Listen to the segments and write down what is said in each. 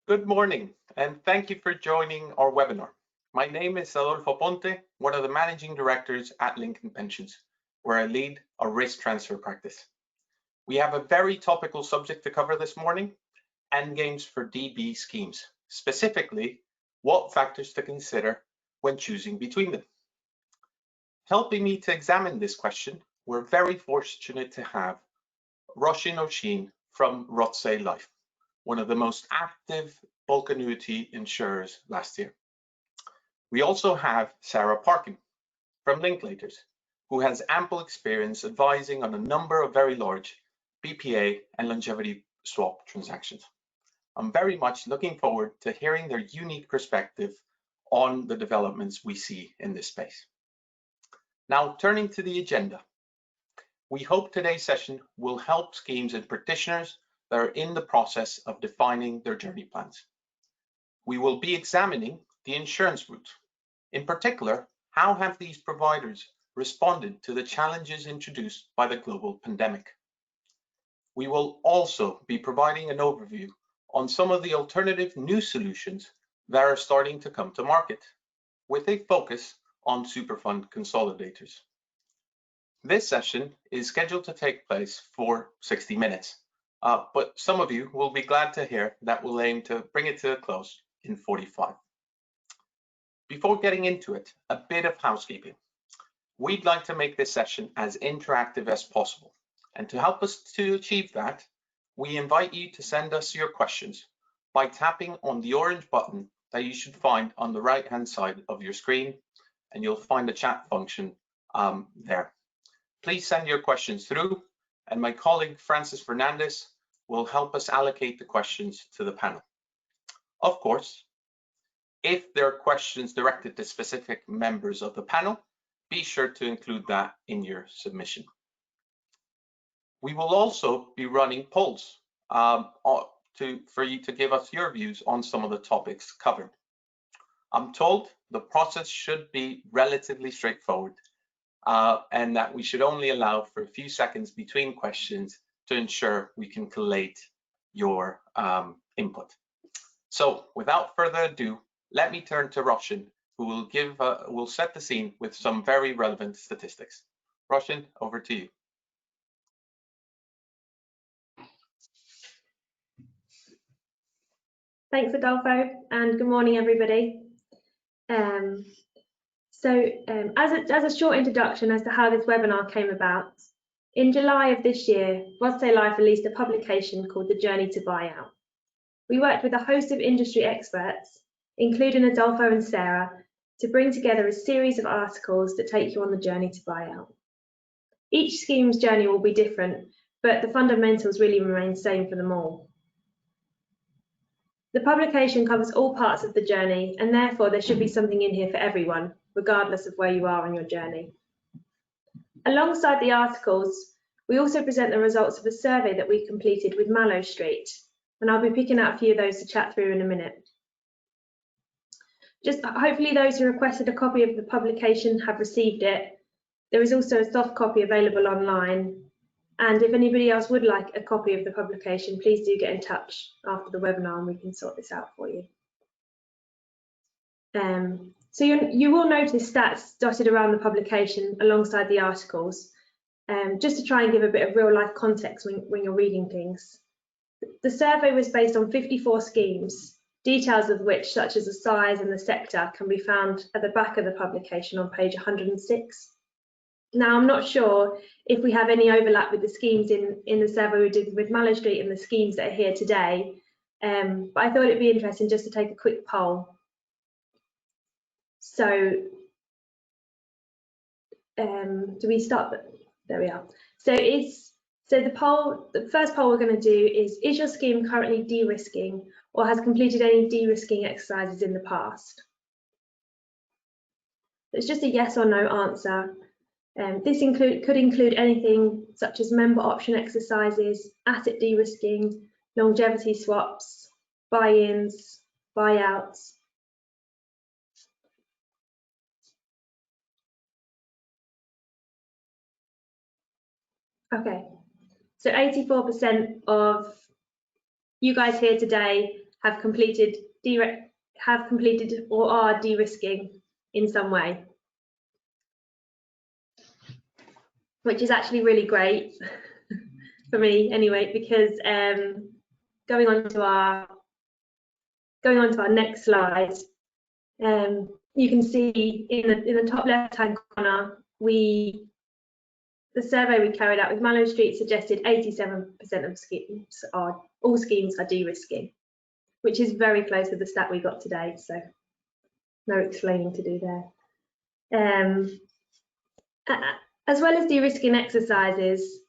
Good morning, and thank you for joining our webinar. My name is Adolfo Ponte, one of the managing directors at Lincoln Pensions, where I lead our risk transfer practice. We have a very topical subject to cover this morning, endgames for DB schemes, specifically what factors to consider when choosing between them. Helping me to examine this question, we're very fortunate to have Rothesay Life from Rothesay Life, one of the most active bulk annuity insurers last year. We also have Sarah Parkin from Linklaters, who has ample experience advising on a number of very large BPA and longevity swap transactions. I'm very much looking forward to hearing their unique perspective on the developments we see in this space. Now, turning to the agenda, we hope today's session will help schemes and practitioners that are in the process of defining their journey plans. We will be examining the insurance route. In particular, how have these providers responded to the challenges introduced by the global pandemic? We will also be providing an overview on some of the alternative new solutions that are starting to come to market, with a focus on superfund consolidators. This session is scheduled to take place for 60 minutes, but some of you will be glad to hear that we'll aim to bring it to a close in 45. Before getting into it, a bit of housekeeping. We'd like to make this session as interactive as possible, and to help us to achieve that, we invite you to send us your questions by tapping on the orange button that you should find on the right-hand side of your screen, and you'll find a chat function there. Please send your questions through, and my colleague Francis Fernandez will help us allocate the questions to the panel. Of course, if there are questions directed to specific members of the panel, be sure to include that in your submission. We will also be running polls for you to give us your views on some of the topics covered. I'm told the process should be relatively straightforward, and that we should only allow for a few seconds between questions to ensure we can collate your input. So without further ado, let me turn to Roshan, who will set the scene with some very relevant statistics. Roshan, over to you. Thanks, Adolfo, and good morning, everybody. As a short introduction as to how this webinar came about, in July of this year, Rothesay Life released a publication called The Journey to Buyout. We worked with a host of industry experts, including Adolfo and Sarah, to bring together a series of articles that take you on the journey to buyout. Each scheme's journey will be different, but the fundamentals really remain the same for them all. The publication covers all parts of the journey, and therefore there should be something in here for everyone, regardless of where you are on your journey. Alongside the articles, we also present the results of a survey that we completed with Mallow Street, and I'll be picking out a few of those to chat through in a minute. Just hopefully those who requested a copy of the publication have received it. There is also a soft copy available online, and if anybody else would like a copy of the publication, please do get in touch after the webinar and we can sort this out for you. So you will notice stats dotted around the publication alongside the articles, just to try and give a bit of real life context when you're reading things. The survey was based on 54 schemes, details of which, such as the size and the sector, can be found at the back of the publication on page 106. Now, I'm not sure if we have any overlap with the schemes in the survey we did with Mallow Street and the schemes that are here today, but I thought it'd be interesting just to take a quick poll. So, do we start? There we are. So the first poll we're going to do is your scheme currently de-risking or has completed any de-risking exercises in the past? It's just a yes or no answer. This could include anything such as member option exercises, asset de-risking, longevity swaps, buy-ins, buyouts. Okay, so 84% of you guys here today have completed or are de-risking in some way, which is actually really great for me anyway, because going on to our next slide, you can see in the top left-hand corner, the survey we carried out with Mallow Street suggested 87% of all schemes are de-risking, which is very close to the stat we got today, so no explaining to do there. As well as de-risking exercises,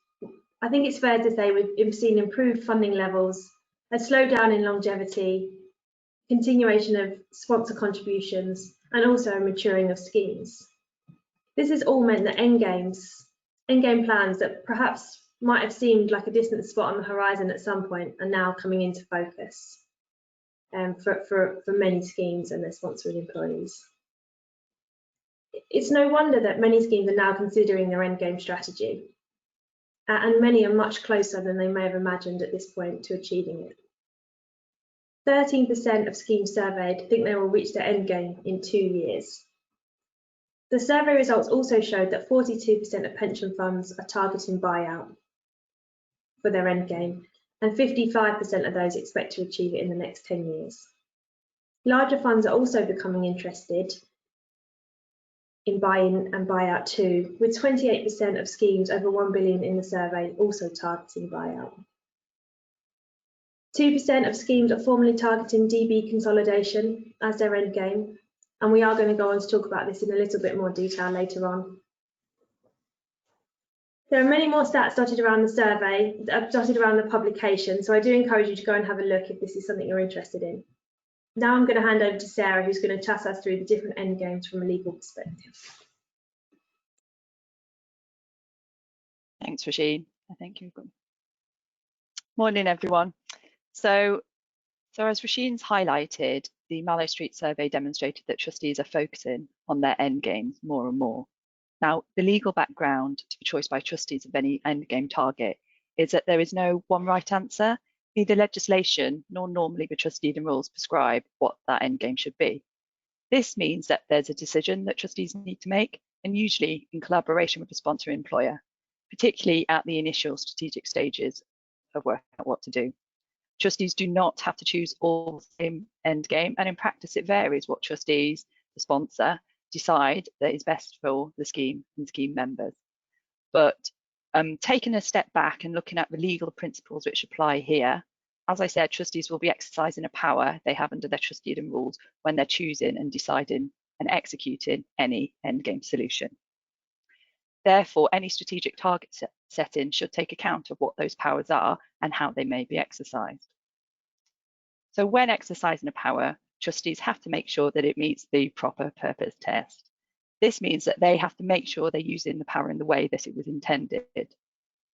I think it's fair to say we've seen improved funding levels, a slowdown in longevity, continuation of sponsor contributions, and also a maturing of schemes. This has all meant that endgame plans that perhaps might have seemed like a distant spot on the horizon at some point are now coming into focus for many schemes and their sponsoring employees. It's no wonder that many schemes are now considering their endgame strategy, and many are much closer than they may have imagined at this point to achieving it. 13% of schemes surveyed think they will reach their endgame in 2 years. The survey results also showed that 42% of pension funds are targeting buyout for their endgame, and 55% of those expect to achieve it in the next 10 years. Larger funds are also becoming interested in buy-in and buyout too, with 28% of schemes over 1 billion in the survey also targeting buyout. 2% of schemes are formally targeting DB consolidation as their endgame, and we are going to go on to talk about this in a little bit more detail later on. There are many more stats dotted around the survey, dotted around the publication, so I do encourage you to go and have a look if this is something you're interested in. Now I'm going to hand over to Sarah, who's going to chat us through the different endgames from a legal perspective. Thanks, Roisin. Thank you. Morning, everyone. So as Roisin's highlighted, the Mallow Street survey demonstrated that trustees are focusing on their endgames more and more. Now, the legal background to choice by trustees of any endgame target is that there is no one right answer. Neither legislation nor normally the trustee and rules prescribe what that endgame should be. This means that there's a decision that trustees need to make, and usually in collaboration with the sponsor employer, particularly at the initial strategic stages of working out what to do. Trustees do not have to choose all the same endgame, and in practice it varies what trustees, the sponsor, decide that is best for the scheme and scheme members. But taking a step back and looking at the legal principles which apply here, as I said, trustees will be exercising a power they have under their trusteedom rules when they're choosing and deciding and executing any endgame solution. Therefore, any strategic target setting should take account of what those powers are and how they may be exercised. So when exercising a power, trustees have to make sure that it meets the proper purpose test. This means that they have to make sure they're using the power in the way that it was intended.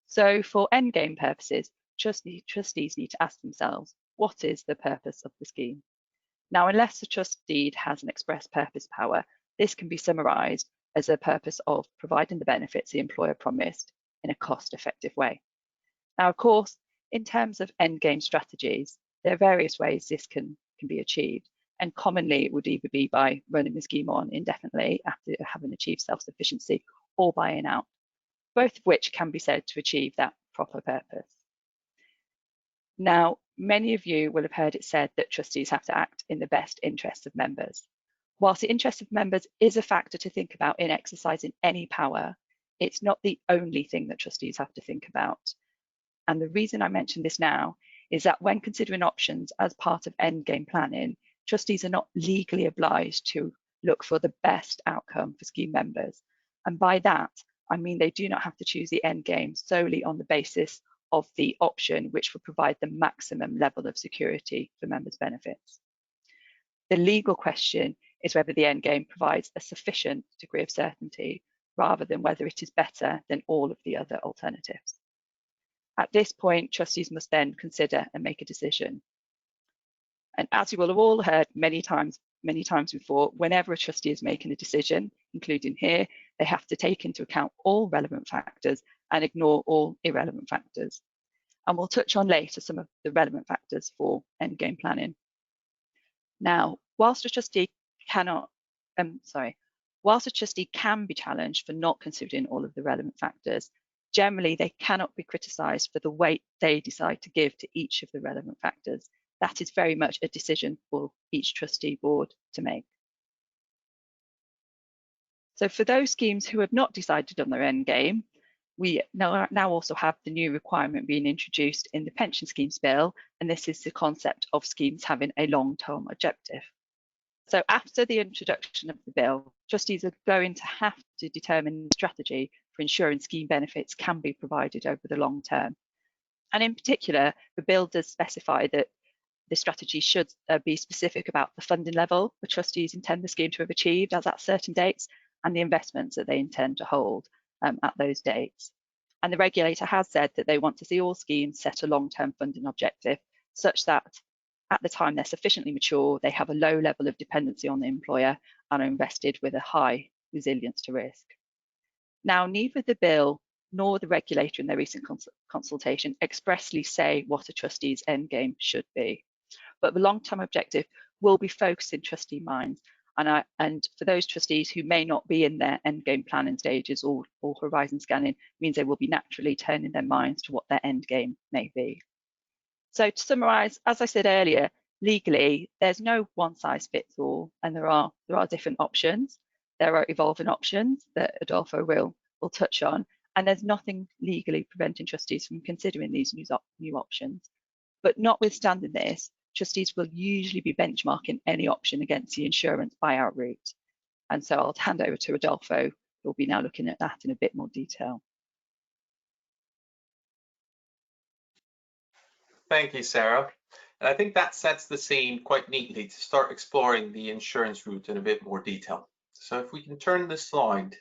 So for endgame purposes, trustees need to ask themselves, what is the purpose of the scheme? Now, unless the trustee has an express purpose power, this can be summarised as a purpose of providing the benefits the employer promised in a cost-effective way. Now, of course, in terms of endgame strategies, there are various ways this can be achieved, and commonly it would either be by running the scheme on indefinitely after having achieved self-sufficiency or buying out, both of which can be said to achieve that proper purpose. Now, many of you will have heard it said that trustees have to act in the best interests of members. Whilst the interest of members is a factor to think about in exercising any power, it's not the only thing that trustees have to think about. And the reason I mention this now is that when considering options as part of endgame planning, trustees are not legally obliged to look for the best outcome for scheme members. And by that, I mean they do not have to choose the endgame solely on the basis of the option which will provide the maximum level of security for members' benefits. The legal question is whether the endgame provides a sufficient degree of certainty rather than whether it is better than all of the other alternatives. At this point, trustees must then consider and make a decision. And as you will have all heard many times before, whenever a trustee is making a decision, including here, they have to take into account all relevant factors and ignore all irrelevant factors. And we'll touch on later some of the relevant factors for endgame planning Now, whilst a trustee whilst a trustee can be challenged for not considering all of the relevant factors, generally they cannot be criticised for the weight they decide to give to each of the relevant factors. That is very much a decision for each trustee board to make. So for those schemes who have not decided on their end game, we now also have the new requirement being introduced in the pension schemes bill, and this is the concept of schemes having a long-term objective. So after the introduction of the bill, trustees are going to have to determine a strategy for ensuring scheme benefits can be provided over the long term. And in particular, the bill does specify that the strategy should be specific about the funding level the trustees intend the scheme to have achieved as at certain dates and the investments that they intend to hold at those dates. And the regulator has said that they want to see all schemes set a long-term funding objective such that at the time they're sufficiently mature, they have a low level of dependency on the employer and are invested with a high resilience to risk. Now, neither the bill nor the regulator in their recent consultation expressly say what a trustee's endgame should be. But the long-term objective will be focused in trustee minds. And for those trustees who may not be in their endgame planning stages or horizon scanning, means they will be naturally turning their minds to what their endgame may be. So to summarise, as I said earlier, legally, there's no one size fits all, and there are different options. There are evolving options that Adolfo will touch on, and there's nothing legally preventing trustees from considering these new options. But notwithstanding this, trustees will usually be benchmarking any option against the insurance buyout route. And so I'll hand over to Adolfo, who will be now looking at that in a bit more detail. Thank you, Sarah. And I think that sets the scene quite neatly to start exploring the insurance route in a bit more detail. So if we can turn the slide,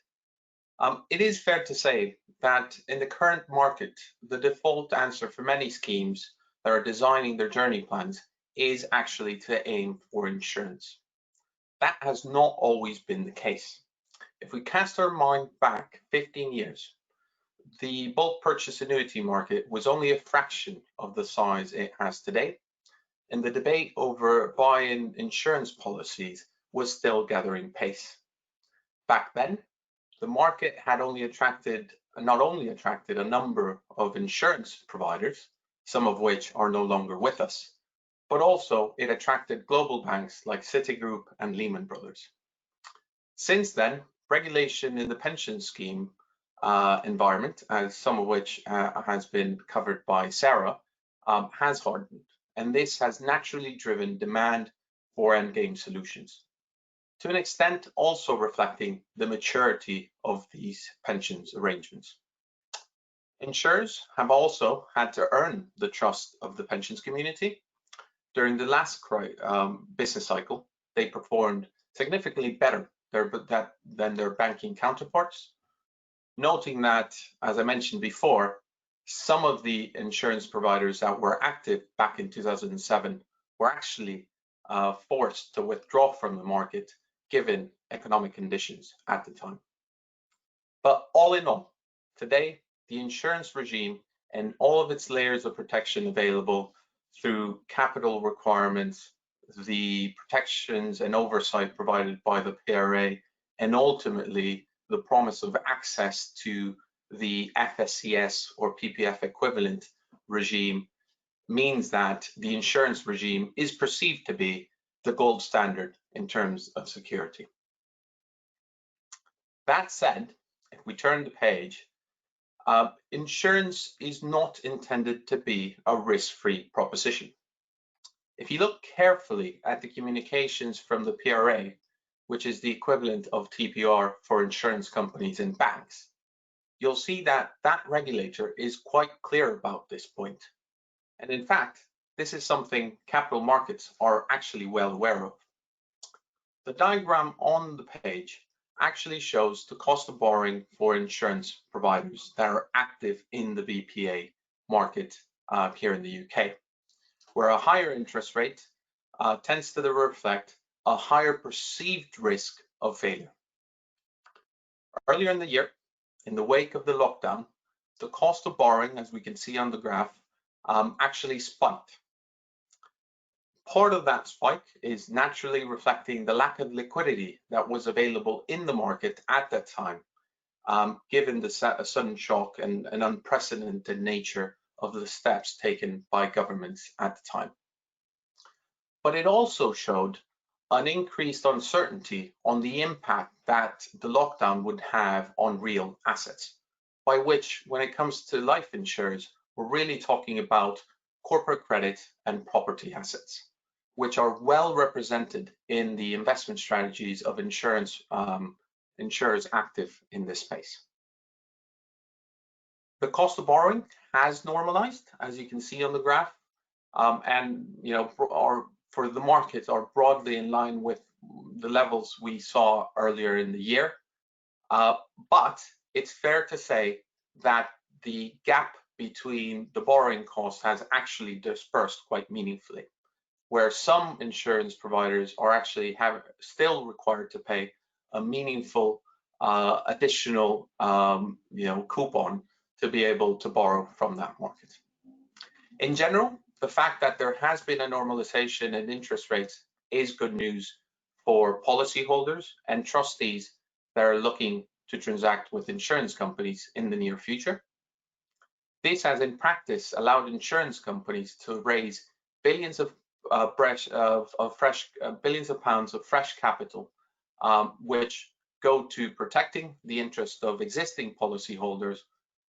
it is fair to say that in the current market, the default answer for many schemes that are designing their journey plans is actually to aim for insurance. That has not always been the case. If we cast our mind back 15 years, the bulk purchase annuity market was only a fraction of the size it has today, and the debate over buy-in insurance policies was still gathering pace. Back then, the market had not only attracted a number of insurance providers, some of which are no longer with us, but also it attracted global banks like Citigroup and Lehman Brothers. Since then, regulation in the pension scheme environment, as some of which has been covered by Sarah, has hardened, and this has naturally driven demand for endgame solutions, to an extent also reflecting the maturity of these pensions arrangements. Insurers have also had to earn the trust of the pensions community. During the last business cycle, they performed significantly better than their banking counterparts, noting that, as I mentioned before, some of the insurance providers that were active back in 2007 were actually forced to withdraw from the market given economic conditions at the time. But all in all, today, the insurance regime and all of its layers of protection available through capital requirements, the protections and oversight provided by the PRA, and ultimately the promise of access to the FSCS or PPF equivalent regime means that the insurance regime is perceived to be the gold standard in terms of security. That said, if we turn the page, insurance is not intended to be a risk-free proposition. If you look carefully at the communications from the PRA, which is the equivalent of TPR for insurance companies and banks, you'll see that that regulator is quite clear about this point. And in fact, this is something capital markets are actually well aware of. The diagram on the page actually shows the cost of borrowing for insurance providers that are active in the BPA market here in the UK, where a higher interest rate tends to reflect a higher perceived risk of failure. Earlier in the year, in the wake of the lockdown, the cost of borrowing, as we can see on the graph, actually spiked. Part of that spike is naturally reflecting the lack of liquidity that was available in the market at that time, given the sudden shock and an unprecedented nature of the steps taken by governments at the time. But it also showed an increased uncertainty on the impact that the lockdown would have on real assets, by which, when it comes to life insurers, we're really talking about corporate credit and property assets, which are well represented in the investment strategies of insurers active in this space. The cost of borrowing has normalized, as you can see on the graph, and for the markets are broadly in line with the levels we saw earlier in the year. But it's fair to say that the gap between the borrowing cost has actually dispersed quite meaningfully, where some insurance providers are actually still required to pay a meaningful additional coupon to be able to borrow from that market. In general, the fact that there has been a normalization in interest rates is good news for policyholders and trustees that are looking to transact with insurance companies in the near future. This has in practice allowed insurance companies to raise billions of pounds of fresh capital, which go to protecting the interest of existing policyholders,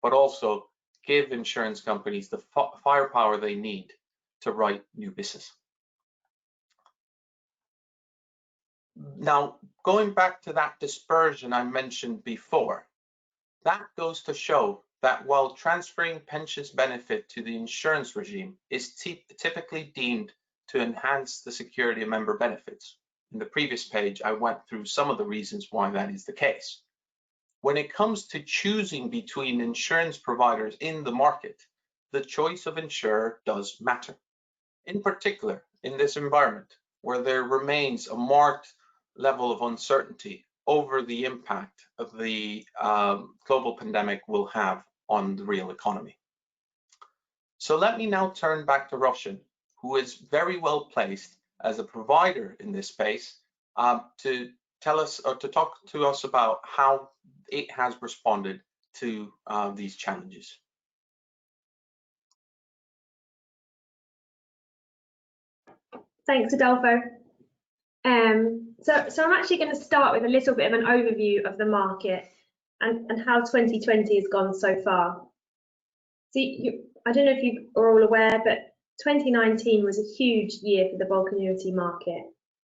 but also give insurance companies the firepower they need to write new business. Now, going back to that dispersion I mentioned before, that goes to show that while transferring pensions benefit to the insurance regime is typically deemed to enhance the security of member benefits. In the previous page, I went through some of the reasons why that is the case. When it comes to choosing between insurance providers in the market, the choice of insurer does matter. In particular, in this environment where there remains a marked level of uncertainty over the impact of the global pandemic will have on the real economy. So let me now turn back to Roshan, who is very well placed as a provider in this space to tell us or to talk to us about how it has responded to these challenges. Thanks, Adolfo. So I'm actually going to start with a little bit of an overview of the market and how 2020 has gone so far. So I don't know if you are all aware, but 2019 was a huge year for the bulk annuity market,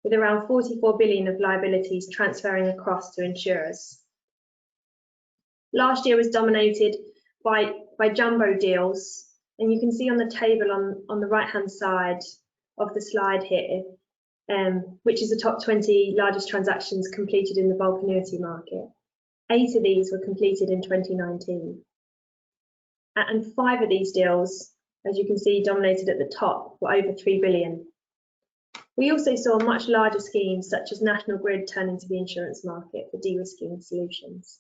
with around 44 billion of liabilities transferring across to insurers. Last year was dominated by jumbo deals, and you can see on the table on the right-hand side of the slide here, which is the top 20 largest transactions completed in the bulk annuity market. 8 of these were completed in 2019. And 5 of these deals, as you can see dominated at the top, were over 3 billion. We also saw much larger schemes such as National Grid turn into the insurance market for de-risking solutions.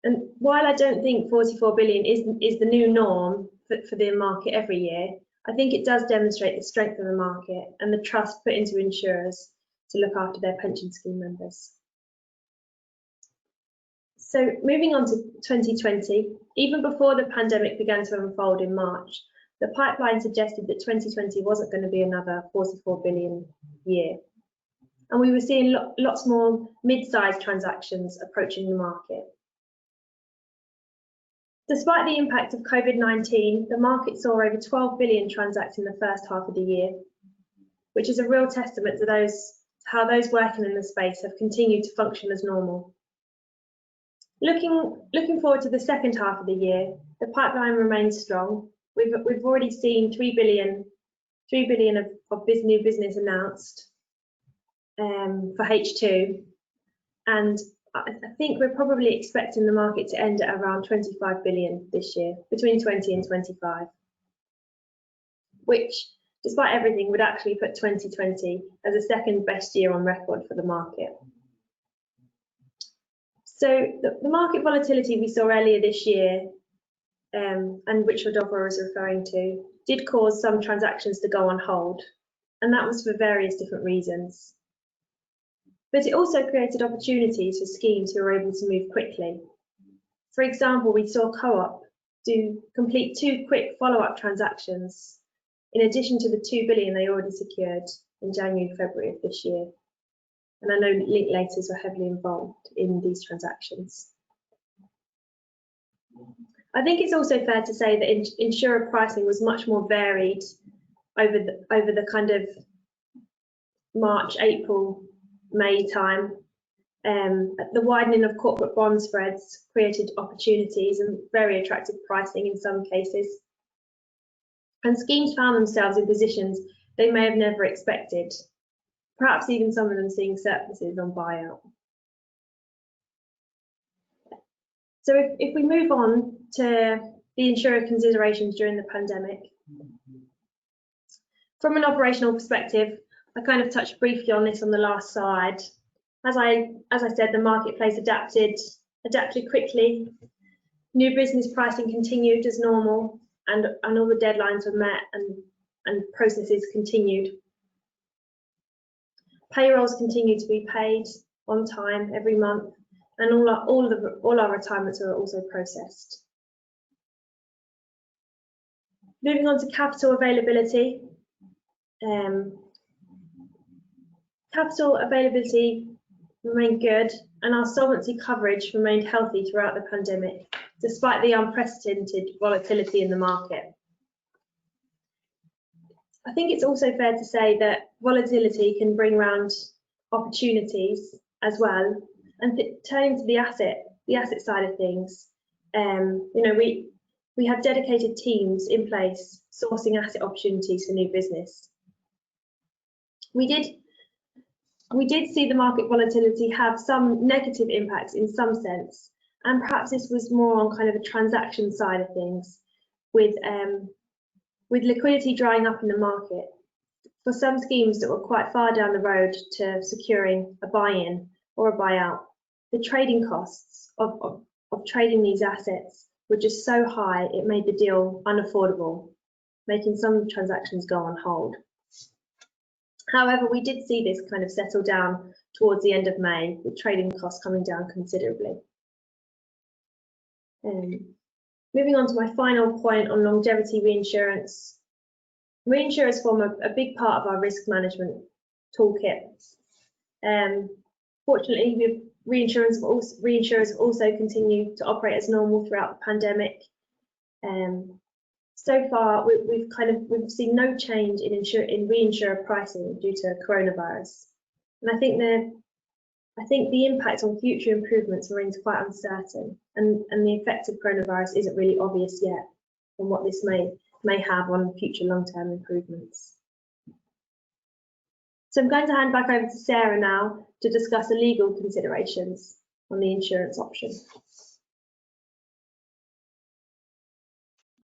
And while I don't think 44 billion is the new norm for the market every year, I think it does demonstrate the strength of the market and the trust put into insurers to look after their pension scheme members. So moving on to 2020, even before the pandemic began to unfold in March, the pipeline suggested that 2020 wasn't going to be another 44 billion year. And we were seeing lots more mid-sized transactions approaching the market. Despite the impact of COVID-19, the market saw over 12 billion transact in the first half of the year, which is a real testament to how those working in the space have continued to function as normal. Looking forward to the second half of the year, the pipeline remains strong. We've already seen 3 billion of new business announced for H2, and I think we're probably expecting the market to end at around 25 billion this year, between 20 and 25, which, despite everything, would actually put 2020 as the second best year on record for the market. So the market volatility we saw earlier this year and which Rodolfo is referring to, did cause some transactions to go on hold, and that was for various different reasons. But it also created opportunities for schemes who were able to move quickly. For example, we saw Co-op complete 2 quick follow-up transactions, in addition to the 2 billion they already secured in January and February of this year. And I know Linklaters were heavily involved in these transactions. I think it's also fair to say that insurer pricing was much more varied over the kind of March, April, May time. The widening of corporate bond spreads created opportunities and very attractive pricing in some cases. And schemes found themselves in positions they may have never expected, perhaps even some of them seeing surpluses on buyout. So if we move on to the insurer considerations during the pandemic, from an operational perspective, I kind of touched briefly on this on the last slide. As I said, the marketplace adapted quickly. New business pricing continued as normal, and all the deadlines were met and processes continued. Payrolls continued to be paid on time every month, and all our retirements are also processed. Moving on to capital availability. Capital availability remained good, and our solvency coverage remained healthy throughout the pandemic, despite the unprecedented volatility in the market. I think it's also fair to say that volatility can bring around opportunities as well. And turning to the asset side of things, we have dedicated teams in place sourcing asset opportunities for new business. We did see the market volatility have some negative impacts in some sense, and perhaps this was more on kind of a transaction side of things, with liquidity drying up in the market. For some schemes that were quite far down the road to securing a buy-in or a buyout, the trading costs of trading these assets were just so high it made the deal unaffordable, making some transactions go on hold. However, we did see this kind of settle down towards the end of May, with trading costs coming down considerably. Moving on to my final point on longevity reinsurance. Reinsurers form a big part of our risk management toolkit. Fortunately, reinsurers also continue to operate as normal throughout the pandemic. So far, we've seen no change in reinsurer pricing due to coronavirus, and I think the impact on future improvements remains quite uncertain, and the effect of coronavirus isn't really obvious yet on what this may have on future long-term improvements. So I'm going to hand back over to Sarah now to discuss the legal considerations on the insurance option.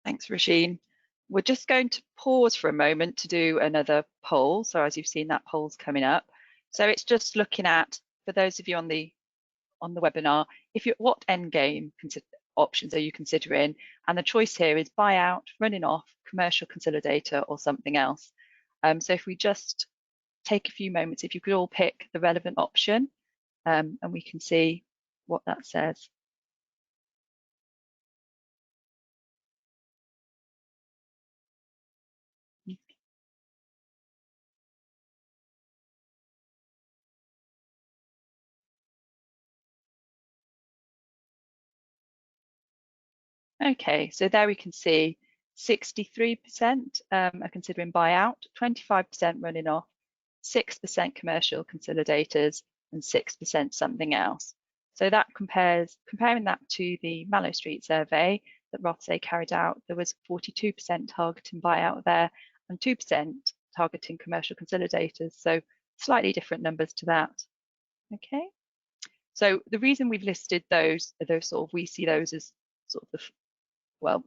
Thanks, Roisin. We're just going to pause for a moment to do another poll. So as you've seen, that poll's coming up. So it's just looking at, for those of you on the webinar, what end game options are you considering? And the choice here is buyout, running off, commercial consolidator, or something else. So if we just take a few moments, if you could all pick the relevant option, and we can see what that says. Okay, so there we can see 63% are considering buyout, 25% running off, 6% commercial consolidators, and 6% something else. So that comparing that to the Mallow Street survey that Rothesay carried out, there was 42% targeting buyout there and 2% targeting commercial consolidators. So slightly different numbers to that. Okay, so the reason we've listed those sort of, we see those as sort of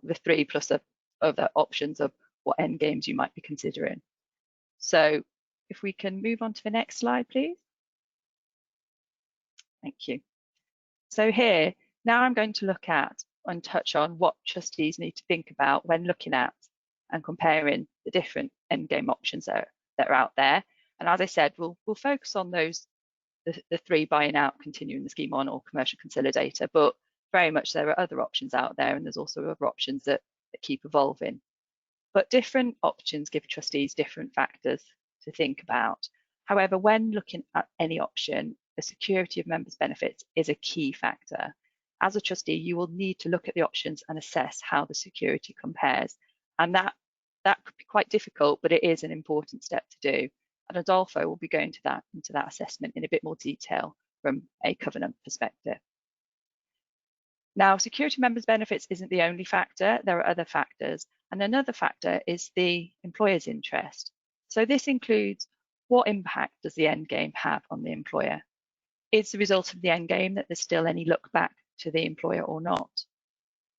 the 3 plus other options of what end games you might be considering. So if we can move on to the next slide, please. Thank you. So here, now I'm going to look at and touch on what trustees need to think about when looking at and comparing the different endgame options that are out there. And as I said, we'll focus on those, the three: buying out, continuing the scheme on, or commercial consolidator, but very much there are other options out there, and there's also other options that keep evolving. But different options give trustees different factors to think about. However, when looking at any option, the security of members' benefits is a key factor. As a trustee, you will need to look at the options and assess how the security compares. And that could be quite difficult, but it is an important step to do. And Adolfo will be going into that assessment in a bit more detail from a covenant perspective. Now, security of members' benefits isn't the only factor. There are other factors. And another factor is the employer's interest. So this includes, what impact does the end game have on the employer? Is the result of the end game that there's still any look back to the employer or not?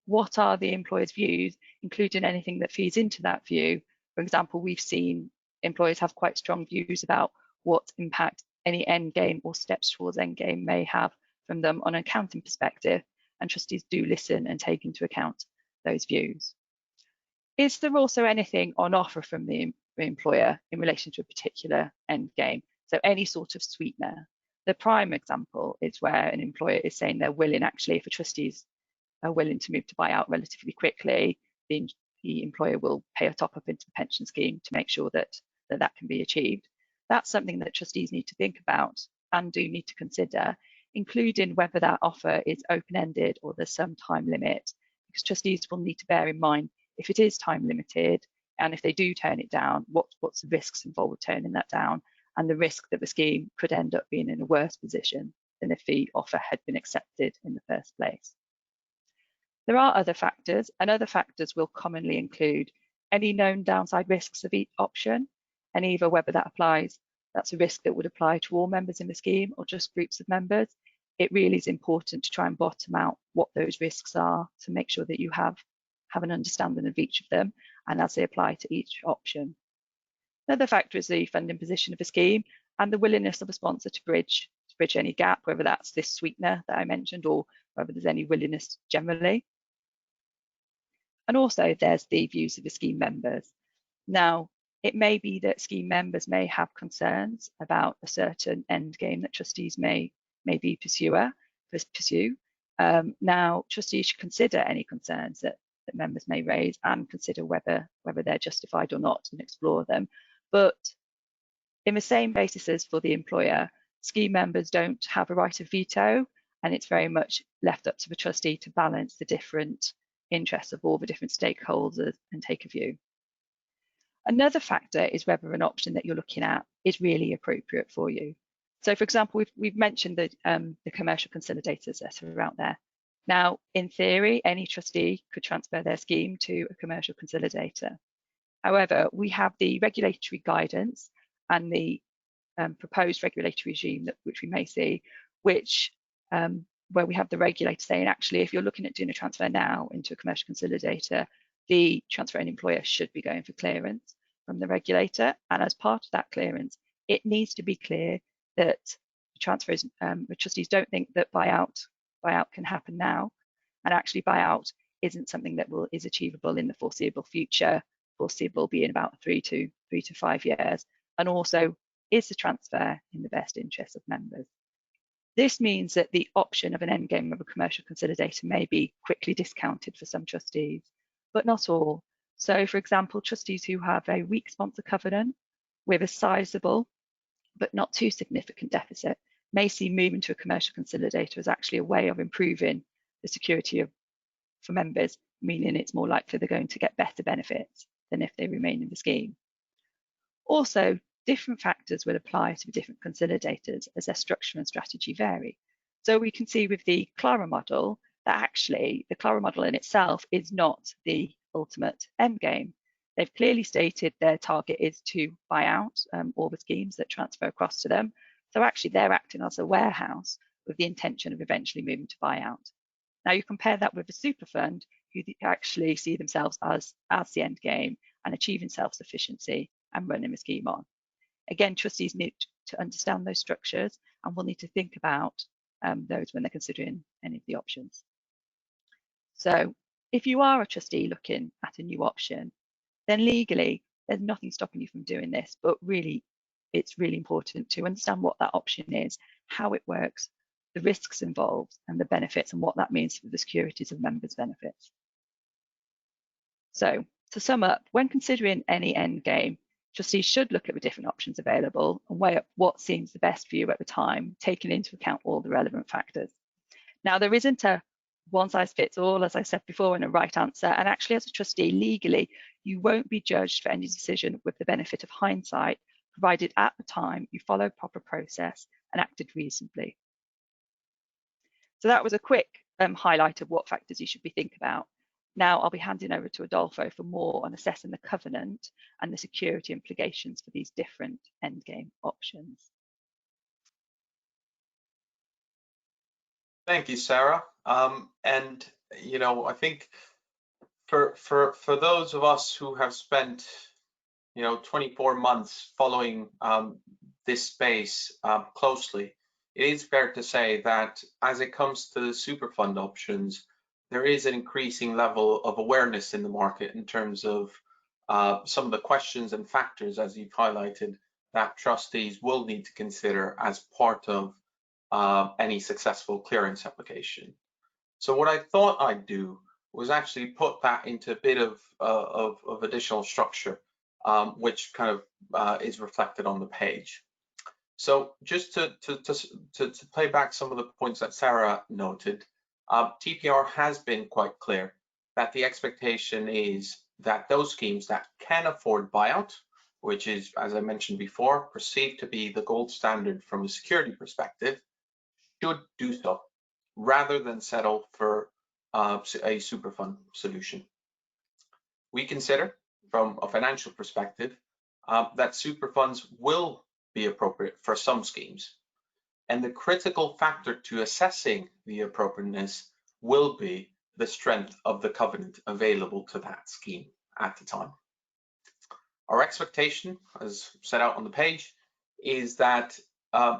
What are the employer's views, including anything that feeds into that view? For example, we've seen employers have quite strong views about what impact any end game or steps towards end game may have from them on an accounting perspective, and trustees do listen and take into account those views. Is there also anything on offer from the employer in relation to a particular end game? So any sort of sweetener. The prime example is where an employer is saying they're willing, actually, if a trustees are willing to move to buy out relatively quickly, the employer will pay a top up into the pension scheme to make sure that can be achieved. That's something that trustees need to think about and do need to consider, including whether that offer is open-ended or there's some time limit, because trustees will need to bear in mind, if it is time limited and if they do turn it down, what's the risks involved with turning that down, and the risk that the scheme could end up being in a worse position than if the offer had been accepted in the first place. There are other factors, and other factors will commonly include any known downside risks of each option, and either whether that's a risk that would apply to all members in the scheme or just groups of members. It really is important to try and bottom out what those risks are to make sure that you have an understanding of each of them and as they apply to each option. Another factor is the funding position of a scheme and the willingness of a sponsor to bridge any gap, whether that's this sweetener that I mentioned or whether there's any willingness generally. And also there's the views of the scheme members. Now, it may be that scheme members may have concerns about a certain end game that trustees may pursue. Now, trustees should consider any concerns that members may raise and consider whether they're justified or not and explore them. But in the same basis as for the employer, scheme members don't have a right of veto, and it's very much left up to the trustee to balance the different interests of all the different stakeholders and take a view. Another factor is whether an option that you're looking at is really appropriate for you. So, for example, we've mentioned the commercial consolidators that are out there. Now, in theory, any trustee could transfer their scheme to a commercial consolidator. However, we have the regulatory guidance and the proposed regulatory regime which we may see, where we have the regulator saying, actually, if you're looking at doing a transfer now into a commercial consolidator, the transferring employer should be going for clearance from the regulator. And as part of that clearance, it needs to be clear that the transfers, the trustees don't think that buyout can happen now, and actually buyout isn't something that is achievable in the foreseeable future, foreseeable being about 3 to 5 years, and also is the transfer in the best interest of members. This means that the option of an endgame of a commercial consolidator may be quickly discounted for some trustees, but not all. So, for example, trustees who have a weak sponsor covenant with a sizable but not too significant deficit may see moving to a commercial consolidator as actually a way of improving the security for members, meaning it's more likely they're going to get better benefits than if they remain in the scheme. Also, different factors will apply to the different consolidators as their structure and strategy vary. So we can see with the Clara model that actually the Clara model in itself is not the ultimate end game. They've clearly stated their target is to buy out all the schemes that transfer across to them. So actually they're acting as a warehouse with the intention of eventually moving to buyout. Now you compare that with a super fund who actually see themselves as the end game and achieving self-sufficiency and running the scheme on. Again, trustees need to understand those structures and will need to think about those when they're considering any of the options. So if you are a trustee looking at a new option, then legally there's nothing stopping you from doing this, but really it's really important to understand what that option is, how it works, the risks involved and the benefits and what that means for the securities of members' benefits. So to sum up, when considering any end game, trustees should look at the different options available and weigh up what seems the best for you at the time, taking into account all the relevant factors. Now, there isn't a one size fits all, as I said before, and a right answer. And actually, as a trustee, legally, you won't be judged for any decision with the benefit of hindsight, provided at the time you followed proper process and acted reasonably. So that was a quick highlight of what factors you should be thinking about. Now I'll be handing over to Adolfo for more on assessing the covenant and the security implications for these different endgame options. Thank you, Sarah. And I think for those of us who have spent 24 months following this space closely, it is fair to say that as it comes to the super fund options, there is an increasing level of awareness in the market in terms of some of the questions and factors, as you've highlighted, that trustees will need to consider as part of any successful clearance application. So what I thought I'd do was actually put that into a bit of additional structure, which kind of is reflected on the page. So just to play back some of the points that Sarah noted, TPR has been quite clear that the expectation is that those schemes that can afford buyout, which is, as I mentioned before, perceived to be the gold standard from a security perspective, should do so rather than settle for a super fund solution. We consider, from a financial perspective, that super funds will be appropriate for some schemes. And the critical factor to assessing the appropriateness will be the strength of the covenant available to that scheme at the time. Our expectation, as set out on the page, is that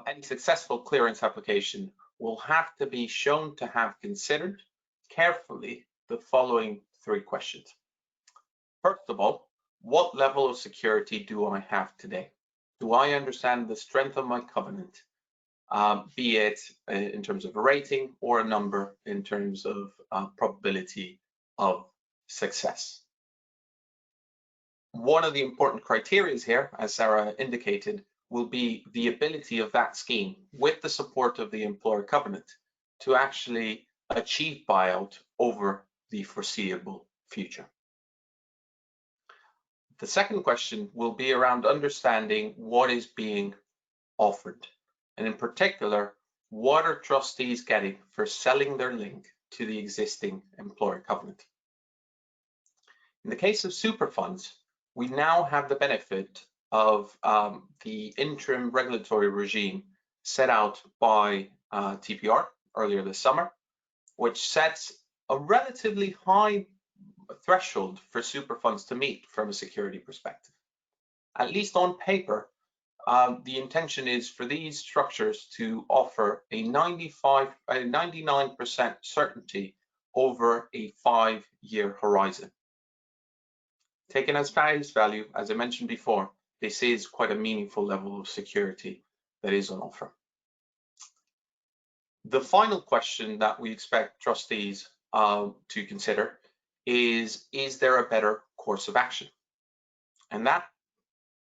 any successful clearance application will have to be shown to have considered carefully the following three questions. First of all, what level of security do I have today? Do I understand the strength of my covenant, be it in terms of a rating or a number in terms of probability of success? One of the important criteria here, as Sarah indicated, will be the ability of that scheme, with the support of the employer covenant, to actually achieve buyout over the foreseeable future. The second question will be around understanding what is being offered, and in particular, what are trustees getting for selling their link to the existing employer covenant. In the case of super funds, we now have the benefit of the interim regulatory regime set out by TPR earlier this summer, which sets a relatively high threshold for super funds to meet from a security perspective. At least on paper, the intention is for these structures to offer a 99% certainty over a 5-year horizon. Taken as face value, as I mentioned before, this is quite a meaningful level of security that is on offer. The final question that we expect trustees to consider is there a better course of action? And that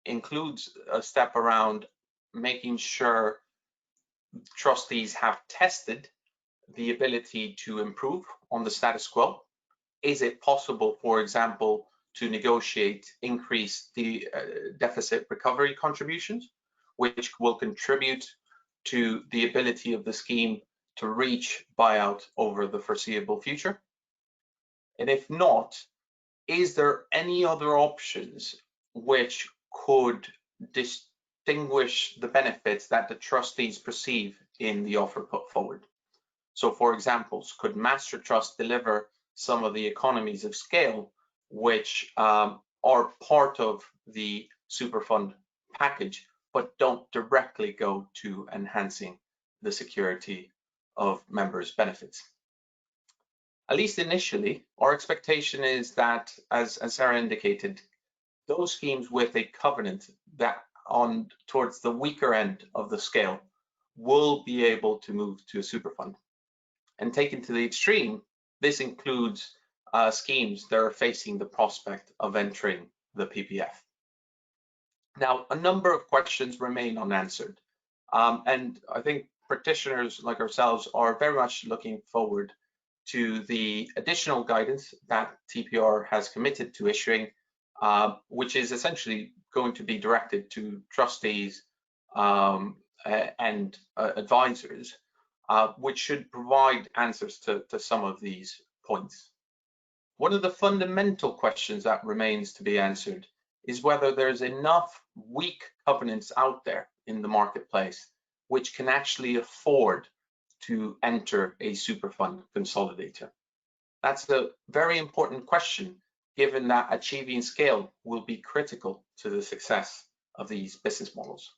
includes a step around making sure trustees have tested the ability to improve on the status quo. Is it possible, for example, to negotiate increase the deficit recovery contributions, which will contribute to the ability of the scheme to reach buyout over the foreseeable future? And if not, is there any other options which could distinguish the benefits that the trustees perceive in the offer put forward? So for example, could Master Trust deliver some of the economies of scale which are part of the super fund package, but don't directly go to enhancing the security of members' benefits? At least initially, our expectation is that, as Sarah indicated, those schemes with a covenant that on towards the weaker end of the scale will be able to move to a super fund. And taken to the extreme, this includes schemes that are facing the prospect of entering the PPF. Now, a number of questions remain unanswered, and I think practitioners like ourselves are very much looking forward to the additional guidance that TPR has committed to issuing, which is essentially going to be directed to trustees and advisors, which should provide answers to some of these points. One of the fundamental questions that remains to be answered is whether there's enough weak covenants out there in the marketplace which can actually afford to enter a super fund consolidator. That's a very important question, given that achieving scale will be critical to the success of these business models.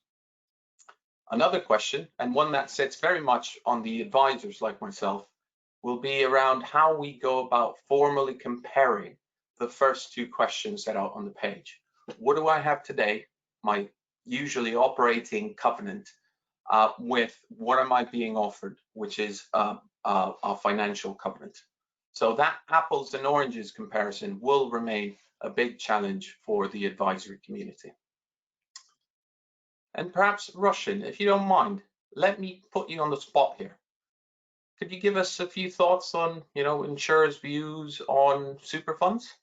Another question, and one that sits very much on the advisors like myself, will be around how we go about formally comparing the first two questions set out on the page. What do I have today, my usually operating covenant, with what am I being offered, which is a financial covenant. So that apples and oranges comparison will remain a big challenge for the advisory community. And perhaps, Roshan, if you don't mind, let me put you on the spot here. Could you give us a few thoughts on, insurers' views on super funds?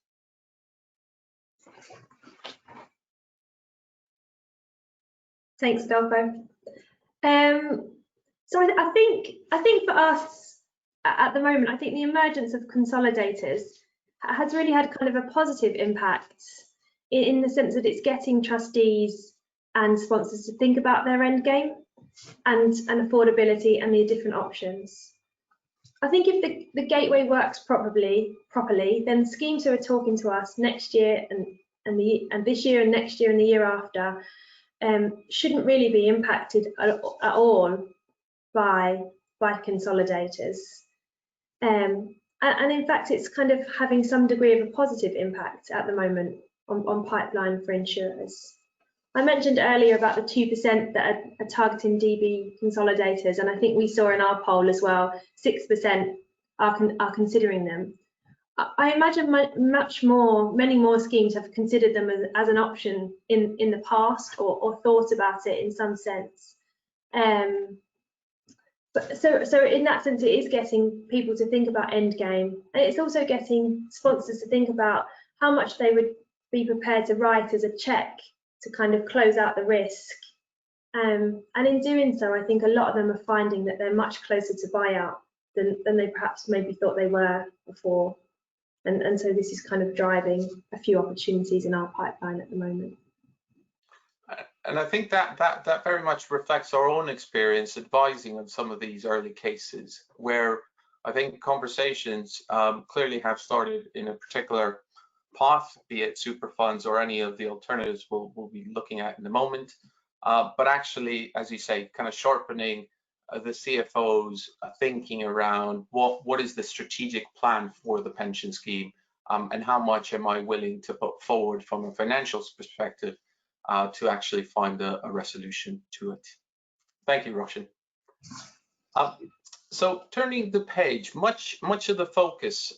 Thanks, Adolfo. So I think for us at the moment, I think the emergence of consolidators has really had kind of a positive impact in the sense that it's getting trustees and sponsors to think about their end game and affordability and the different options. I think if the gateway works properly, then schemes who are talking to us next year and this year and next year and the year after shouldn't really be impacted at all by consolidators. And in fact, it's kind of having some degree of a positive impact at the moment on pipeline for insurers. I mentioned earlier about the 2% that are targeting DB consolidators, and I think we saw in our poll as well, 6% are considering them. I imagine many more schemes have considered them as an option in the past or thought about it in some sense. So in that sense, it is getting people to think about end game, and it's also getting sponsors to think about how much they would be prepared to write as a check to kind of close out the risk. And in doing so, I think a lot of them are finding that they're much closer to buyout than they perhaps maybe thought they were before. And so this is kind of driving a few opportunities in our pipeline at the moment. And I think that very much reflects our own experience advising on some of these early cases, where I think conversations clearly have started in a particular path, be it super funds or any of the alternatives we'll be looking at in a moment. But actually, as you say, kind of sharpening the CFO's thinking around what is the strategic plan for the pension scheme, and how much am I willing to put forward from a financial perspective to actually find a resolution to it. Thank you, Roshan. So turning the page, much of the focus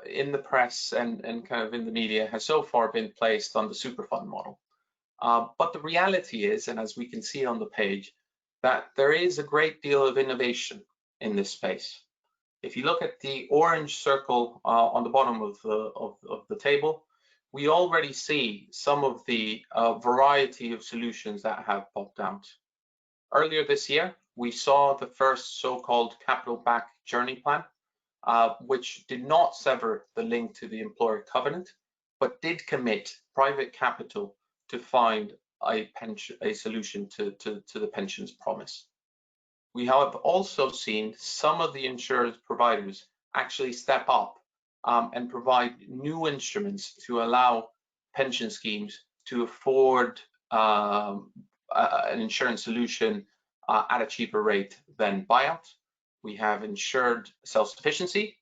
in the press and kind of in the media has so far been placed on the super fund model. But the reality is, and as we can see on the page, that there is a great deal of innovation in this space. If you look at the orange circle on the bottom of the table, we already see some of the variety of solutions that have popped out. Earlier this year, we saw the first so-called capital back journey plan, which did not sever the link to the employer covenant, but did commit private capital to find a solution to the pensions promise. We have also seen some of the insurance providers actually step up and provide new instruments to allow pension schemes to afford an insurance solution at a cheaper rate than buyout. We have insured self-sufficiency,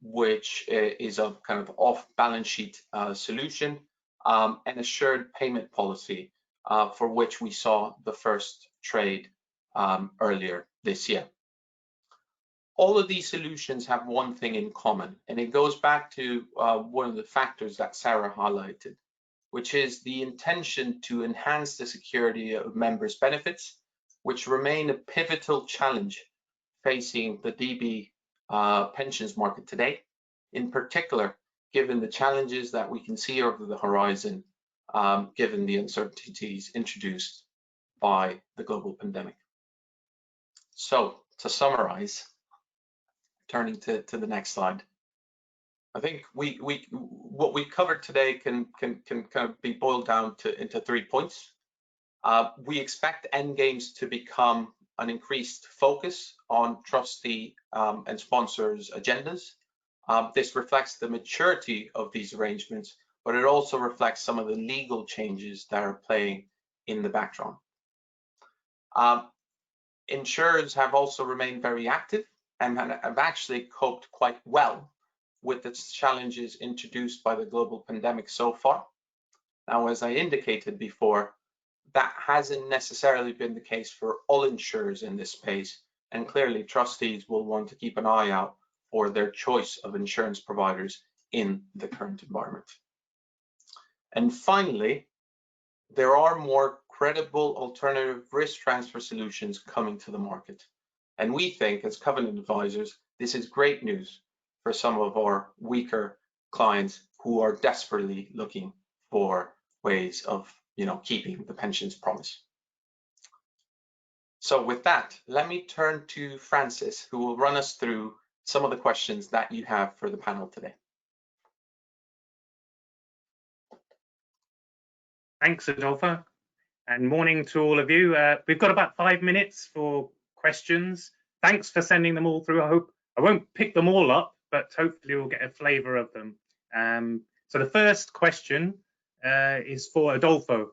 which is a kind of off-balance sheet solution, and assured payment policy, for which we saw the first trade earlier this year. All of these solutions have one thing in common, and it goes back to one of the factors that Sarah highlighted, which is the intention to enhance the security of members' benefits, which remain a pivotal challenge facing the DB pensions market today, in particular, given the challenges that we can see over the horizon, given the uncertainties introduced by the global pandemic. So, to summarize, turning to the next slide, I think what we covered today can kind of be boiled down into 3 points. We expect endgames to become an increased focus on trustee and sponsors' agendas. This reflects the maturity of these arrangements, but it also reflects some of the legal changes that are playing in the background. Insurers have also remained very active and have actually coped quite well with the challenges introduced by the global pandemic so far. Now, as I indicated before, that hasn't necessarily been the case for all insurers in this space, and clearly trustees will want to keep an eye out for their choice of insurance providers in the current environment. And finally, there are more credible alternative risk transfer solutions coming to the market. And we think, as Covenant advisors, this is great news for some of our weaker clients who are desperately looking for ways of keeping the pensions promise. So with that, let me turn to Francis, who will run us through some of the questions that you have for the panel today. Thanks, Adolfo, and morning to all of you. We've got about 5 minutes for questions. Thanks for sending them all through. I hope I won't pick them all up, but hopefully we'll get a flavour of them. So the first question is for Adolfo.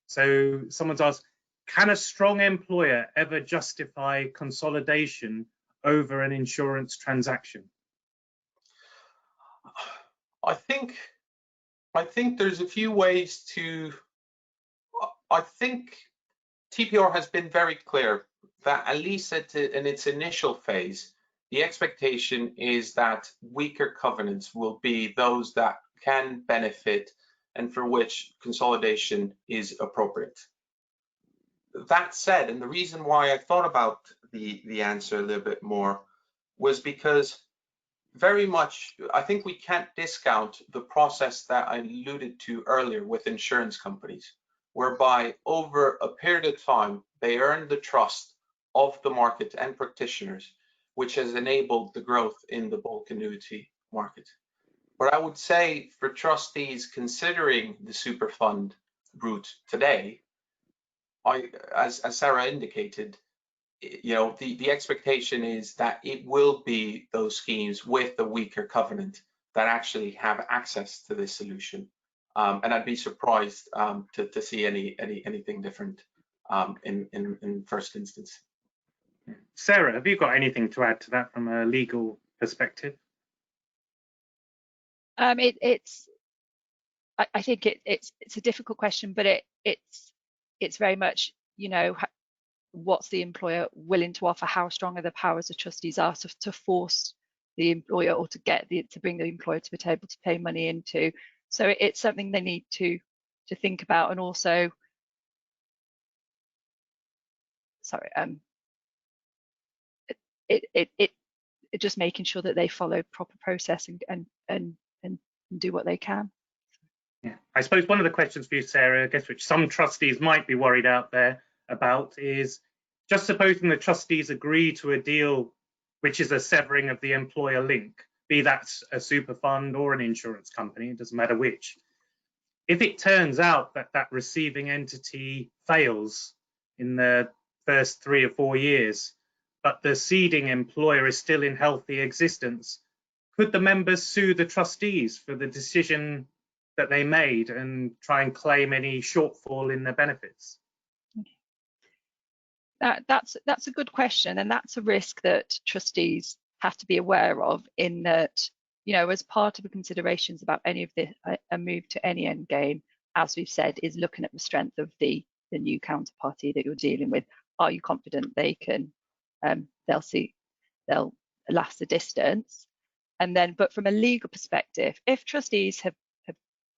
So someone's asked, can a strong employer ever justify consolidation over an insurance transaction? I think there's a few ways to. I think TPR has been very clear that at least in its initial phase, the expectation is that weaker covenants will be those that can benefit and for which consolidation is appropriate. That said, and the reason why I thought about the answer a little bit more was because very much, I think we can't discount the process that I alluded to earlier with insurance companies, whereby over a period of time, they earn the trust of the market and practitioners, which has enabled the growth in the bulk annuity market. But I would say for trustees considering the super fund route today, as Sarah indicated, the expectation is that it will be those schemes with a weaker covenant that actually have access to this solution. And I'd be surprised to see anything different in first instance. Sarah, have you got anything to add to that from a legal perspective? I think it's a difficult question, but it's very much, what's the employer willing to offer? How strong are the powers of trustees are to force the employer or to bring the employer to the table to pay money into? So it's something they need to think about, and also, it just making sure that they follow proper process and do what they can. Yeah, I suppose one of the questions for you, Sarah, I guess which some trustees might be worried out there about is, just supposing the trustees agree to a deal which is a severing of the employer link, be that a super fund or an insurance company, it doesn't matter which. If it turns out that that receiving entity fails in the first 3 or 4 years, but the seeding employer is still in healthy existence, could the members sue the trustees for the decision that they made and try and claim any shortfall in their benefits? That's a good question, and that's a risk that trustees have to be aware of, in that, you know, as part of the considerations about any of the a move to any end game, as we've said, is looking at the strength of the new counterparty that you're dealing with. Are you confident they can they'll last the distance? And then, but from a legal perspective, if trustees have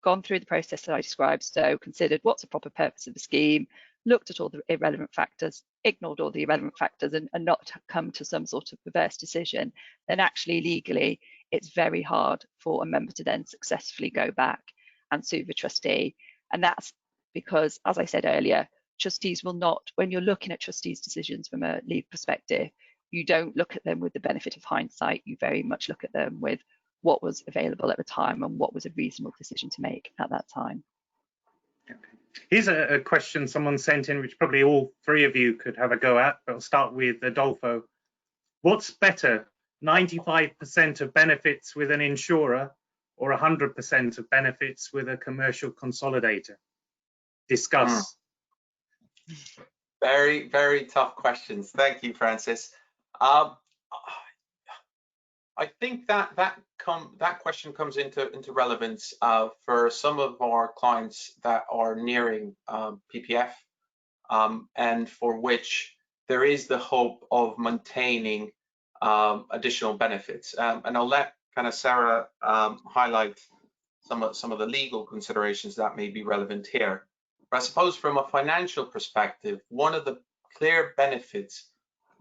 gone through the process that I described, so considered what's the proper purpose of the scheme, looked at all the irrelevant factors, ignored all the irrelevant factors, and not come to some sort of perverse decision, then actually legally it's very hard for a member to then successfully go back and sue the trustee. And that's because, as I said earlier, trustees will not, when you're looking at trustees' decisions from a legal perspective, you don't look at them with the benefit of hindsight. You very much look at them with what was available at the time and what was a reasonable decision to make at that time. Okay. Here's a question someone sent in, which probably all three of you could have a go at, but I'll start with Adolfo. What's better, 95% of benefits with an insurer or 100% of benefits with a commercial consolidator? Discuss. Very, very tough questions. Thank you, Francis. I think that question comes into relevance for some of our clients that are nearing PPF, and for which there is the hope of maintaining additional benefits. And I'll let kind of Sarah highlight some of the legal considerations that may be relevant here. But I suppose from a financial perspective, one of the clear benefits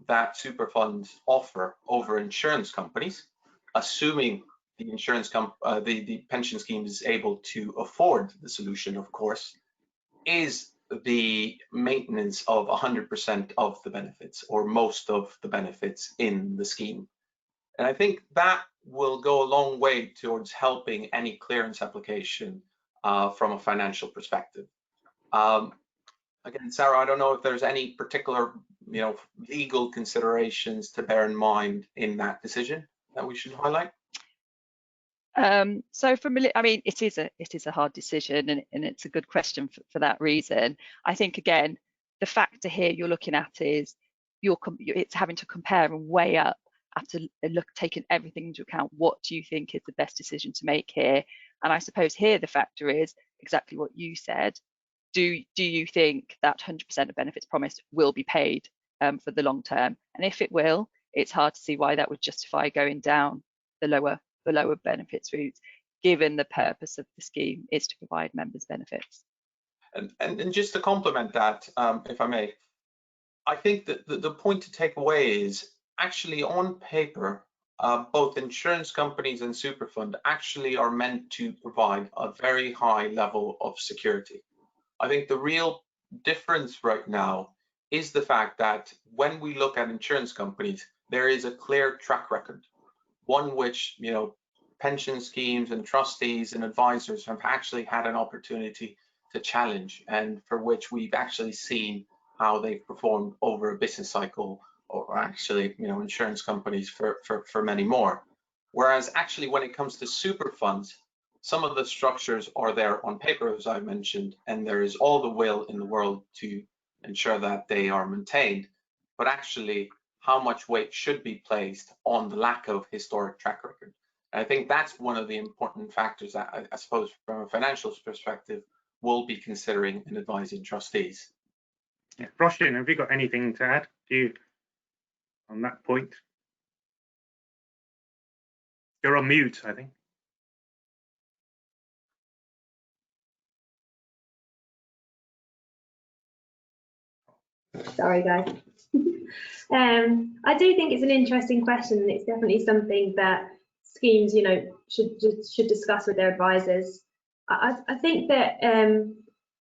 that superfunds offer over insurance companies, assuming the the pension scheme is able to afford the solution, of course, is the maintenance of 100% of the benefits, or most of the benefits in the scheme. And I think that will go a long way towards helping any clearance application from a financial perspective. Again, Sarah, I don't know if there's any particular, legal considerations to bear in mind in that decision that we should highlight. So I mean, it is a hard decision, and it's a good question for that reason. I think, again, the factor here you're looking at is it's having to compare and weigh up after taking everything into account. What do you think is the best decision to make here? And I suppose here the factor is exactly what you said. Do you think that 100% of benefits promised will be paid for the long term? And if it will, it's hard to see why that would justify going down the lower benefits route, given the purpose of the scheme is to provide members benefits. And just to complement that, if I may, I think that the point to take away is actually on paper, both insurance companies and superfund actually are meant to provide a very high level of security. I think the real difference right now is the fact that when we look at insurance companies, there is a clear track record, one which, pension schemes and trustees and advisors have actually had an opportunity to challenge, and for which we've actually seen how they've performed over a business cycle, or actually, insurance companies for many more. Whereas actually when it comes to super funds, some of the structures are there on paper, as I mentioned, and there is all the will in the world to ensure that they are maintained. But actually, how much weight should be placed on the lack of historic track record? And I think that's one of the important factors that I suppose from a financial perspective we'll be considering in advising trustees. Yeah. Roisin, have you got anything to add on that point? You're on mute, I think. Sorry, guys. I do think it's an interesting question, and it's definitely something that schemes, should discuss with their advisors. I think that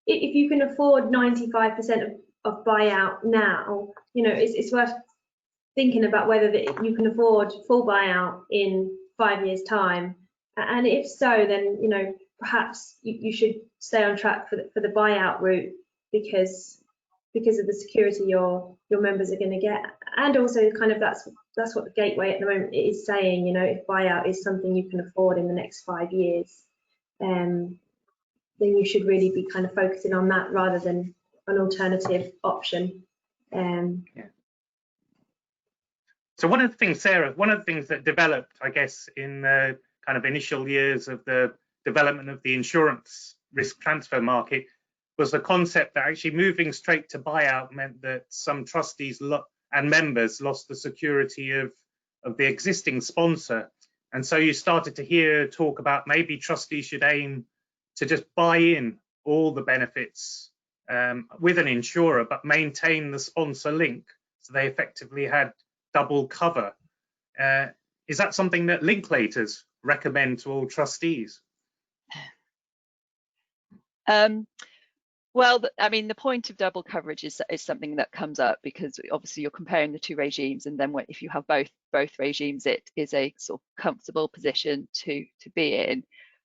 if you can afford 95% of buyout now, it's worth thinking about whether you can afford full buyout in 5 years' time. And if so, then perhaps you should stay on track for the buyout route, because of the security your members are going to get, and also kind of that's what the gateway at the moment is saying. If buyout is something you can afford in the next 5 years, then you should really be kind of focusing on that rather than an alternative option. Yeah. So one of the things, Sarah, one of the things that developed, I guess, in the kind of initial years of the development of the insurance risk transfer market was the concept that actually moving straight to buyout meant that some trustees and members lost the security of the existing sponsor. And so you started to hear talk about maybe trustees should aim to just buy in all the benefits with an insurer, but maintain the sponsor link. So they effectively had double cover. Is that something that Linklaters recommend to all trustees? Well, I mean, the point of double coverage is something that comes up because obviously you're comparing the two regimes, and then if you have both regimes, it is a sort of comfortable position to be in.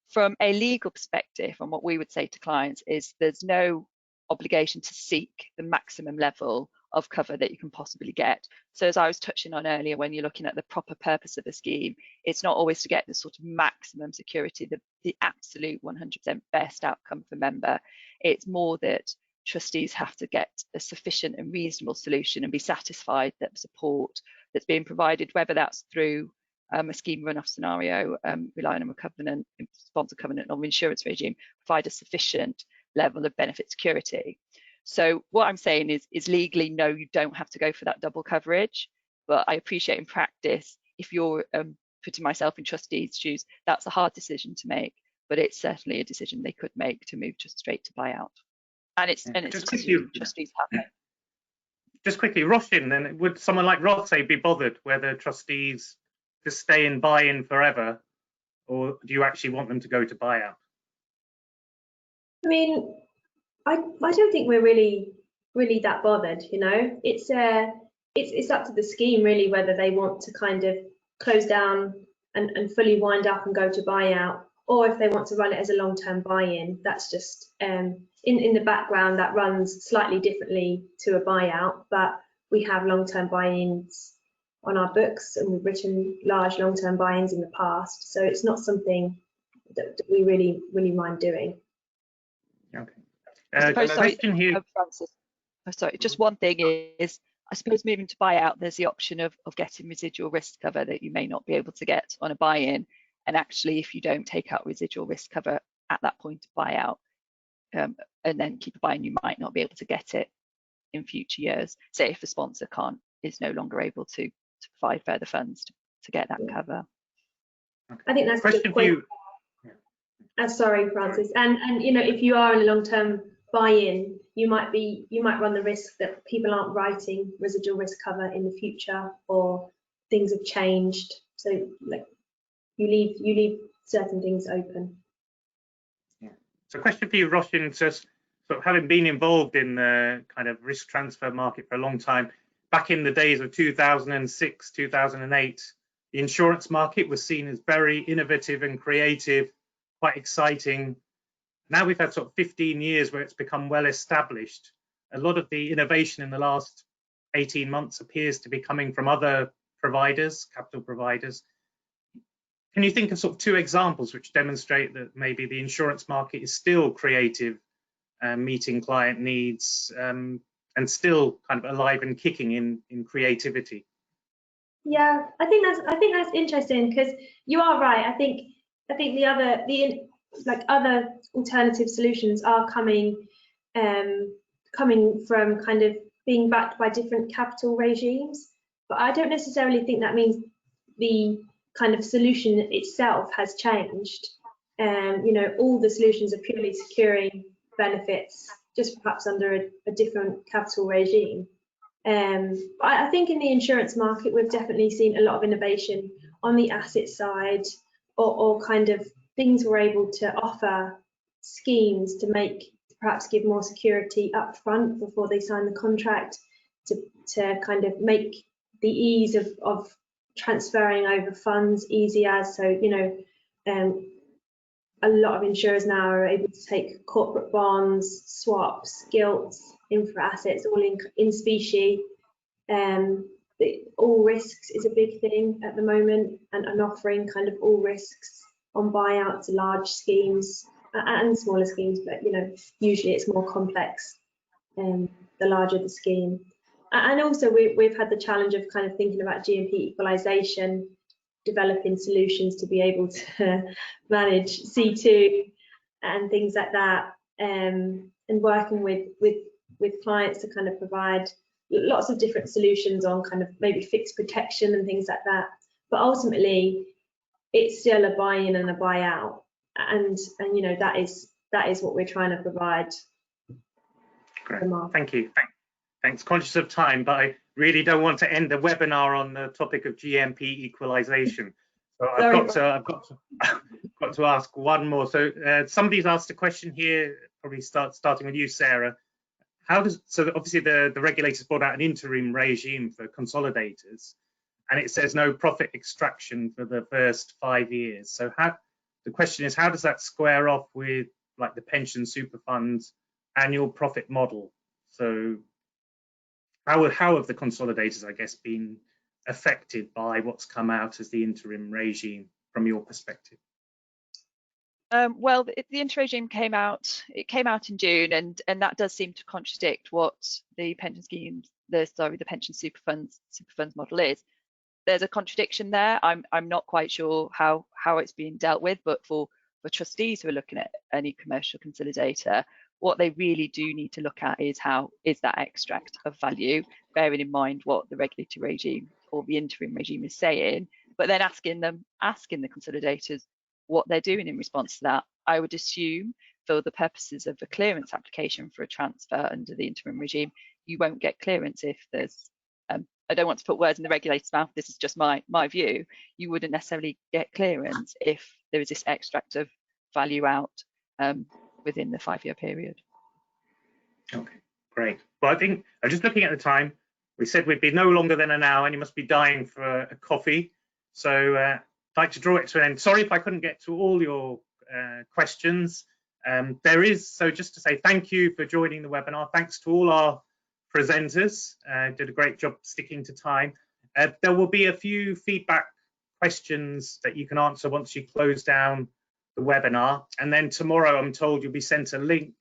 From a legal perspective, and what we would say to clients is there's no obligation to seek the maximum level of cover that you can possibly get. So as I was touching on earlier, when you're looking at the proper purpose of a scheme, it's not always to get the sort of maximum security, the absolute 100% best outcome for member. It's more that trustees have to get a sufficient and reasonable solution and be satisfied that the support that's being provided, whether that's through a scheme run-off scenario, relying on a covenant, sponsor covenant or insurance regime, provide a sufficient level of benefit security. So what I'm saying is legally, no, you don't have to go for that double coverage, but I appreciate in practice, if you're putting myself in trustees' shoes, that's a hard decision to make, but it's certainly a decision they could make to move just straight to buyout. And it's just quickly, trustees have it. Just quickly, Roshin, then would someone like Rothesay be bothered whether trustees just stay in buy-in forever, or do you actually want them to go to buyout? I mean, I don't think we're really that bothered, you know. It's up to the scheme really whether they want to kind of close down and fully wind up and go to buyout, or if they want to run it as a long-term buy-in. That's just in the background, that runs slightly differently to a buyout, but we have long-term buy-ins on our books, and we've written large long-term buy-ins in the past, so it's not something that we really mind doing. Okay. Question here, Francis. Oh, sorry, just one thing is, I suppose moving to buyout, there's the option of getting residual risk cover that you may not be able to get on a buy-in. And actually, if you don't take out residual risk cover at that point of buyout, and then keep a buy-in, you might not be able to get it in future years. Say if the sponsor is no longer able to provide further funds to get that cover. Okay. I think that's a good point. Sorry, Francis. And you know, if you are in a long-term buy-in, you might run the risk that people aren't writing residual risk cover in the future, or things have changed. So like you leave certain things open. Yeah. So question for you, Roshin, just sort of having been involved in the kind of risk transfer market for a long time, back in the days of 2006, 2008, the insurance market was seen as very innovative and creative, quite exciting. Now we've had sort of 15 years where it's become well established. A lot of the innovation in the last 18 months appears to be coming from other providers, capital providers. Can you think of sort of two examples which demonstrate that maybe the insurance market is still creative, meeting client needs, and still kind of alive and kicking in creativity? Yeah, I think that's interesting, because you are right. I think the other alternative solutions are coming from kind of being backed by different capital regimes, but I don't necessarily think that means the kind of solution itself has changed. You know, all the solutions are purely securing benefits, just perhaps under a different capital regime. I think in the insurance market, we've definitely seen a lot of innovation on the asset side, or kind of things we're able to offer schemes to perhaps give more security up front before they sign the contract, to kind of make the ease of transferring over funds easy as. So, you know, a lot of insurers now are able to take corporate bonds, swaps, gilts, infra assets, all in specie. All risks is a big thing at the moment, and offering kind of all risks on buyouts, large schemes and smaller schemes, but you know, usually it's more complex the larger the scheme. And also we've had the challenge of kind of thinking about GMP equalization, developing solutions to be able to manage C2 and things like that, and working with clients to kind of provide lots of different solutions on kind of maybe fixed protection and things like that. But ultimately, it's still a buy-in and a buy-out, and you know, that is what we're trying to provide. Great. Thank you. Thanks. Conscious of time, but I really don't want to end the webinar on the topic of GMP equalization. So I've got to ask one more. So somebody's asked a question here, probably starting with you, Sarah. So obviously the regulators brought out an interim regime for consolidators, and it says no profit extraction for the first 5 years. So the question is, how does that square off with like the pension super funds annual profit model? So how have the consolidators, I guess, been affected by what's come out as the interim regime from your perspective? Well, the interim regime came out in June, and that does seem to contradict what the pension schemes, the pension super funds model is. There's a contradiction there. I'm not quite sure how it's being dealt with, but for trustees who are looking at any commercial consolidator, what they really do need to look at is how is that extract of value, bearing in mind what the regulatory regime or the interim regime is saying, but then asking the consolidators what they're doing in response to that. I would assume for the purposes of a clearance application for a transfer under the interim regime, you won't get clearance if there's, I don't want to put words in the regulator's mouth, this is just my view, you wouldn't necessarily get clearance if there is this extract of value out within the 5-year period. Okay, great. Well, I think I'm just looking at the time. We said we'd be no longer than an hour, and you must be dying for a coffee. So I'd like to draw it to an end. Sorry if I couldn't get to all your questions. So just to say thank you for joining the webinar. Thanks to all our presenters. Did a great job sticking to time. There will be a few feedback questions that you can answer once you close down the webinar, and then tomorrow I'm told you'll be sent a link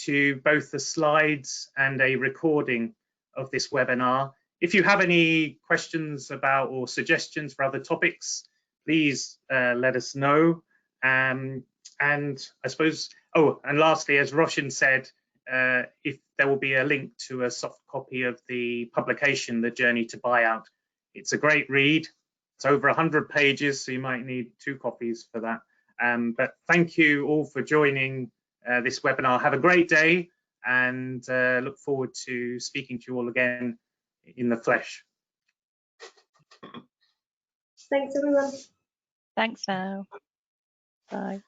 to both the slides and a recording of this webinar. If you have any questions about or suggestions for other topics, please let us know. And I suppose, and lastly, as Roshan said, if there will be a link to a soft copy of the publication, The Journey to Buyout. It's a great read. It's over 100 pages, so you might need 2 copies for that. But thank you all for joining this webinar. Have a great day, and look forward to speaking to you all again in the flesh. Thanks, everyone. Thanks now. Bye.